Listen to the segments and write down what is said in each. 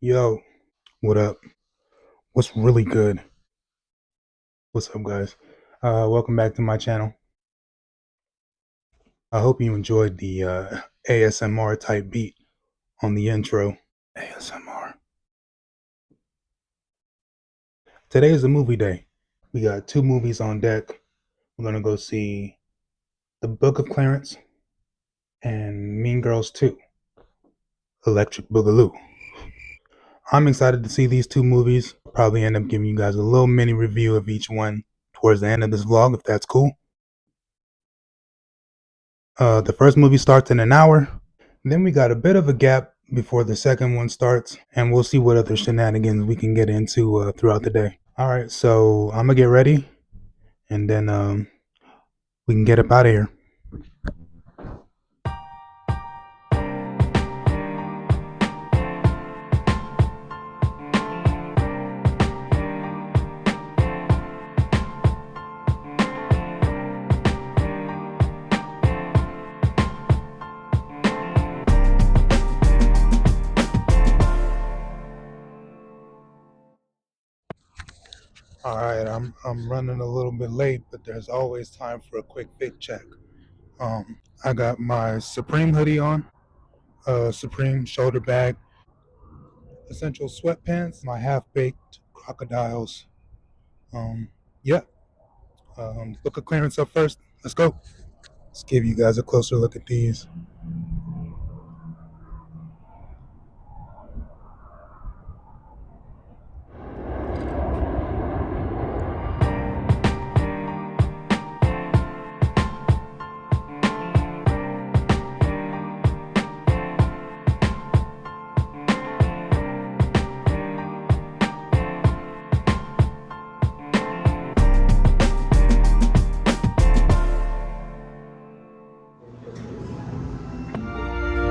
Yo, what up? What's really good? What's up, guys? Welcome back to my channel. I hope you enjoyed the ASMR type beat on the intro. ASMR. Today is a movie day. We got two movies on deck. We're gonna go see The Book of Clarence and Mean Girls 2, Electric Boogaloo. I'm excited to see these two movies. Probably end up giving you guys a little mini review of each one towards the end of this vlog, if that's cool. The first movie starts in an hour. Then we got a bit of a gap before the second one starts, and we'll see what other shenanigans we can get into throughout the day. All right, so I'm gonna get ready, and then we can get up out of here. All right, I'm running a little bit late, but there's always time for a quick fit check. I got my Supreme hoodie on, Supreme shoulder bag, essential sweatpants, my half-baked crocodiles. Um, yeah. Look at clearance up first. Let's go. Let's give you guys a closer look at these.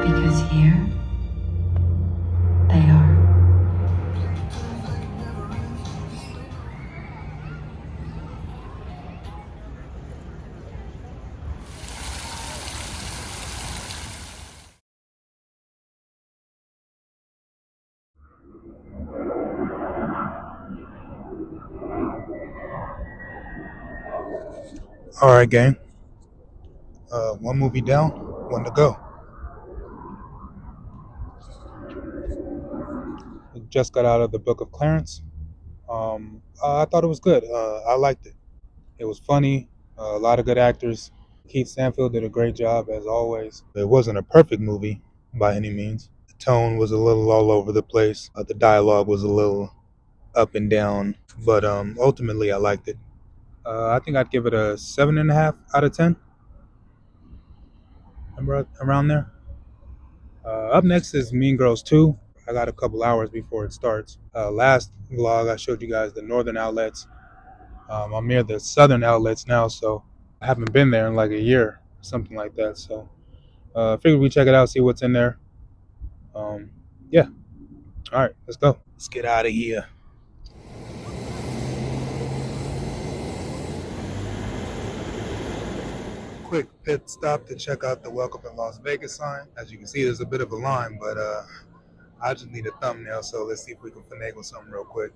Because here they are. All right, gang. One movie down, one to go. Just got out of the Book of Clarence. I thought it was good. I liked it. It was funny. A lot of good actors. Keith Stanfield did a great job as always. It wasn't a perfect movie by any means. The tone was a little all over the place. The dialogue was a little up and down, but ultimately I liked it. I think I'd give it a 7.5 out of 10. Around there. Up next is Mean Girls 2. I got a couple hours before it starts. Last vlog, I showed you guys the northern outlets. I'm near the southern outlets now, so I haven't been there in like a year, something like that. So I figured we check it out, see what's in there. Um, yeah. All right, let's go. Let's get out of here. Quick pit stop to check out the Welcome in Las Vegas sign. As you can see, there's a bit of a line, but I just need a thumbnail, so let's see if we can finagle something real quick.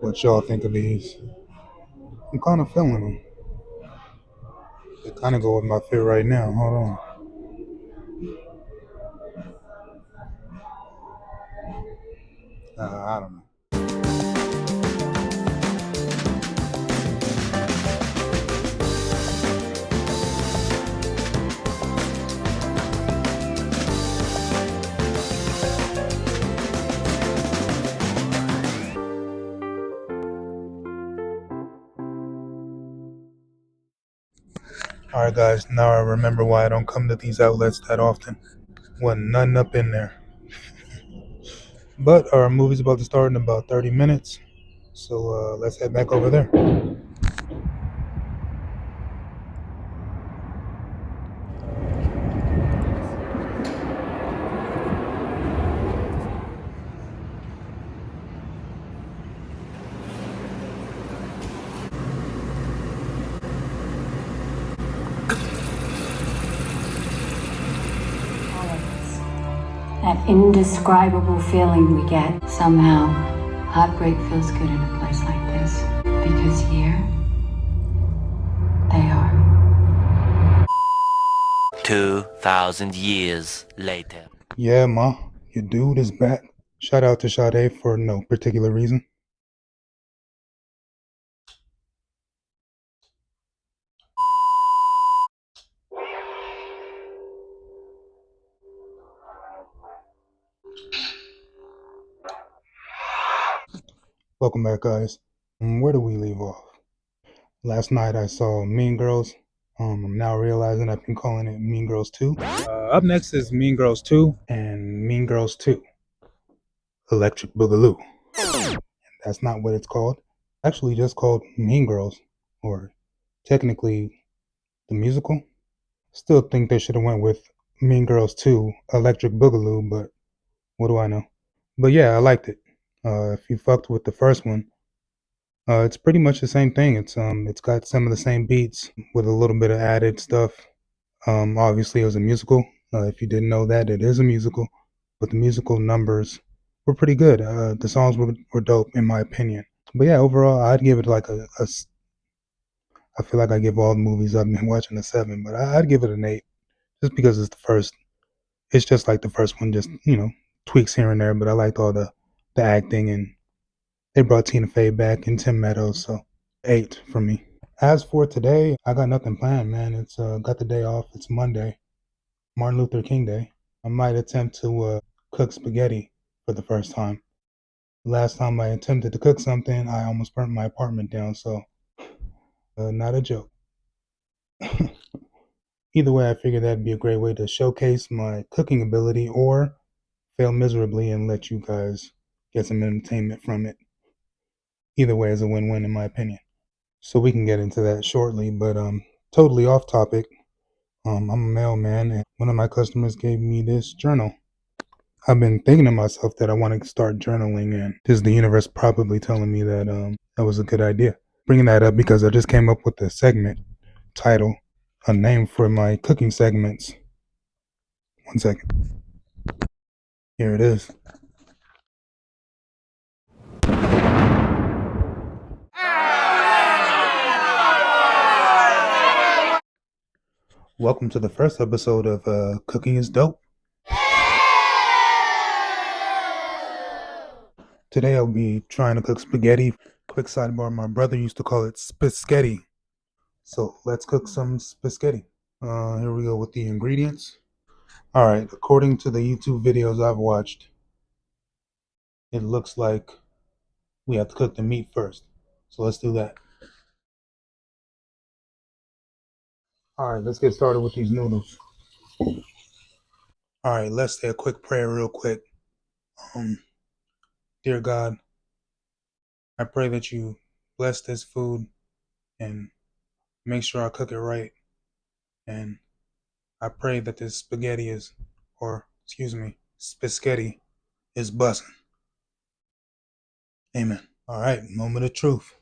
What y'all think of these? I'm kind of feeling them. They kind of go with my fit right now. Hold on. I don't know. All right, guys. Now I remember why I don't come to these outlets that often. Wasn't nothing up in there. But our movie's about to start in about 30 minutes. So let's head back over there. That indescribable feeling we get somehow. Heartbreak feels good in a place like this. Because here, they are. 2,000 years later. Yeah, ma, your dude is back. Shout out to Sade for no particular reason. Welcome back, guys. Where do we leave off? Last night I saw Mean Girls. I'm now realizing I've been calling it Mean Girls 2. Up next is Mean Girls 2 and Mean Girls 2 Electric Boogaloo. That's not what it's called. It's actually just called Mean Girls, or technically the musical. Still think they should have went with Mean Girls 2 Electric Boogaloo, but what do I know? But yeah, I liked it. If you fucked with the first one, it's pretty much the same thing. It's got some of the same beats with a little bit of added stuff. Obviously, it was a musical. If you didn't know that, it is a musical, but the musical numbers were pretty good. The songs were dope, in my opinion. But yeah, overall, I'd give it like I feel like I give all the movies I've been watching a 7, but I'd give it an 8 just because it's the first. It's just like the first one, just tweaks here and there. But I liked all the acting, and they brought Tina Fey back and Tim Meadows, so 8 for me. As for today, I got nothing planned, man. It's got the day off. It's Monday, Martin Luther King Day. I might attempt to cook spaghetti for the first time. Last time I attempted to cook something, I almost burnt my apartment down, so not a joke. Either way, I figured that'd be a great way to showcase my cooking ability or fail miserably and let you guys get some entertainment from it. Either way is a win-win in my opinion. So we can get into that shortly, but totally off topic. I'm a mailman, and one of my customers gave me this journal. I've been thinking to myself that I want to start journaling, and this is the universe probably telling me that that was a good idea. Bringing that up because I just came up with a segment title, a name for my cooking segments. One second. Here it is. Welcome to the first episode of Cooking is Dope. Today I'll be trying to cook spaghetti. Quick sidebar, my brother used to call it spaghetti. So let's cook some spaghetti. Here we go with the ingredients. Alright, according to the YouTube videos I've watched, it looks like we have to cook the meat first. So let's do that. Alright, let's get started with these noodles. Alright, let's say a quick prayer real quick. Dear God, I pray that you bless this food and make sure I cook it right. And I pray that this spaghetti is, or excuse me, spaghetti is bussin'. Amen. All right, moment of truth.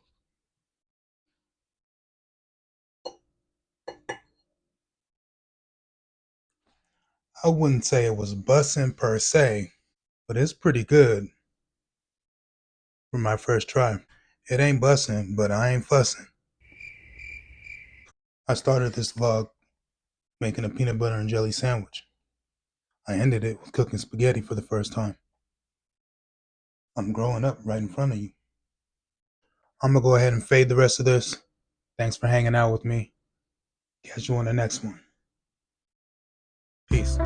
I wouldn't say it was bussin' per se, but it's pretty good for my first try. It ain't bussin', but I ain't fussin'. I started this vlog making a peanut butter and jelly sandwich. I ended it with cooking spaghetti for the first time. I'm growing up right in front of you. I'm gonna go ahead and fade the rest of this. Thanks for hanging out with me. Catch you on the next one. Peace.